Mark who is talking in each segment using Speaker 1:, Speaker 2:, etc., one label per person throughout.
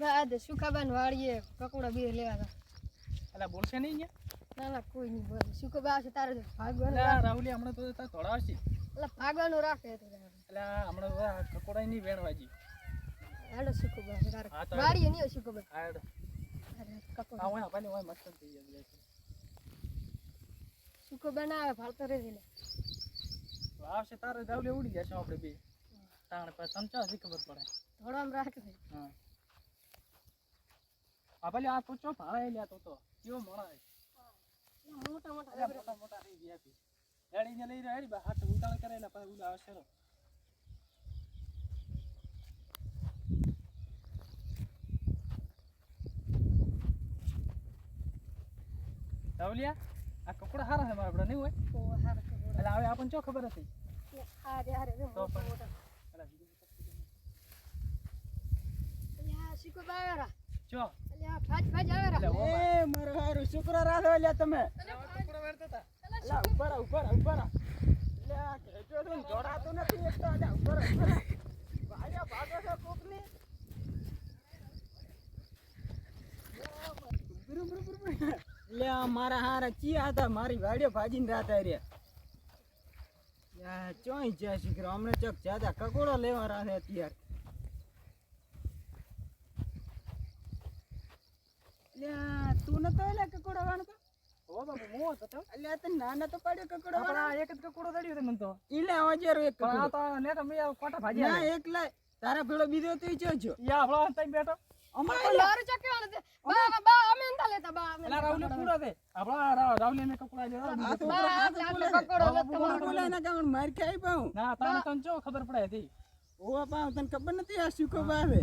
Speaker 1: આ દે સુકાબાન વાળીએ પકોડા બે લેવા હતા.
Speaker 2: અલા બોલશે નહીં કે
Speaker 1: ના ના કોઈ નહીં બોલે. સુકાબા છે તારે ભાગવાનું.
Speaker 2: અલા રાહુલી હમણાં તો તાર ધોળાવશે.
Speaker 1: એટલે ભાગવાનું રાખે તો
Speaker 2: અલા હમણાં તો આ કકોડા ની વેણવાજી.
Speaker 1: આડો સુકાબા છે તારે
Speaker 2: હા તો
Speaker 1: વાળીએ નહીં સુકાબા.
Speaker 2: આડ
Speaker 1: અરે કકોડા
Speaker 2: આ હોય આપણે હોય મસ્ત થઈ જાય.
Speaker 1: સુકાબા ના આવે ભાળતો રહે ને.
Speaker 2: તો આવશે તારે રાહુલી ઉડી જશે આપણે બે. તાણ પર તને ચાજી ખબર પડે.
Speaker 1: થોડામ રાખે.
Speaker 2: હા આ ભલે આ તો ચો ભાળે લ્યા તો કેવો મોણા
Speaker 1: મોટા મોટા
Speaker 2: અલા મોટા મોટા થઈ ગયા છે. હેડીને લઈ રહ્યા હેડી હાથ ઉતાળ કરેલા પછી ઉલા આવશે રો. રાહુલિયા આ કકોડા હારા છે મારા નહીં હોય.
Speaker 1: ઓ હાર કકોડા.
Speaker 2: એટલે હવે આપણને ચો ખબર હતી.
Speaker 1: હારે હારે રે
Speaker 2: તો
Speaker 1: મોટા
Speaker 2: પણ
Speaker 1: મોટા.
Speaker 2: અલા
Speaker 1: અલ્યા સુકાબા આવેરા.
Speaker 2: ચો
Speaker 1: અલ્યા ફાજ ફાજ આવેરા.
Speaker 3: એ મારો હારું શુક્ર રાખો લ્યા તમે.
Speaker 2: કકોડા વેણતા હતા.
Speaker 3: અલા ઉપર લ્યા કેજો તો જોડાતો નથી એક તો અલ્યા ઉપર ભાગ્યા ભાગો છો કોકની. લ્યા મારા હારા ચિયા હતા મારી વાડીઓ ભાજીને રાતા રે. યા ચોઈ જ્યા શુક્ર હમણે ચક જ્યાદા કકોડો લેવા રાહે અત્યારે. લ્યા તું નતો લે કકોડો વાણતો.
Speaker 2: ઓ બાબુ મો હતો તો.
Speaker 3: અલ્યા તને નાના તો પાડ્યો કકોડો
Speaker 2: આપણા
Speaker 3: વાળા.
Speaker 2: એક જ કકોડો દડ્યો તો મને તો.
Speaker 3: ઈલે હોજેરો એક
Speaker 2: પણ આ
Speaker 3: કકોડો.
Speaker 2: તો ને તો મે કોટા ભાજી
Speaker 3: ના
Speaker 2: આવે.
Speaker 3: એકલા તારા ભેળો બીજો તો ઈ જો.
Speaker 2: યા આપણો તઈ બેઠો.
Speaker 1: અમારે લારું ચકેવાનું છે. બા અમે નતા લેતા બા અમે.
Speaker 2: એલા રાહુલી પૂરો દે. આપણા રાહુલી ને કકોડા દે.
Speaker 3: આ તો
Speaker 1: બા
Speaker 3: હાથ
Speaker 1: આટલો
Speaker 3: બોલે.
Speaker 1: પકોડો
Speaker 2: બાબા
Speaker 1: લેતા
Speaker 2: બોલે.
Speaker 3: બોલે ના કામ માર ખાઈ પાઉં.
Speaker 2: ના તાને તને ચો ખબર પડે હતી.
Speaker 3: ઓવા પાઉં તને ખબર નથી આ શું ખબર આવે.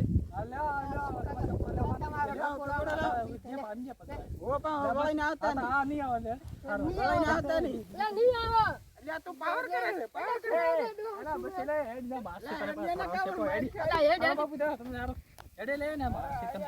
Speaker 3: ઓવા પાઉં વળીને આવતા નહીં.
Speaker 2: આ નહીં આવે લે.
Speaker 3: વળીને આવતા નહીં.
Speaker 1: લા નહીં આવે.
Speaker 3: અલ્યા તું પાવર કરે છે પાવર કરે.
Speaker 2: એલા બસ લે હેડ ને બાસ કરે.
Speaker 3: એના કામ માર ખાઈ.
Speaker 1: અલા હેડ
Speaker 2: બાપુ દે તમે યાર હેડે લે ને બાસ તમે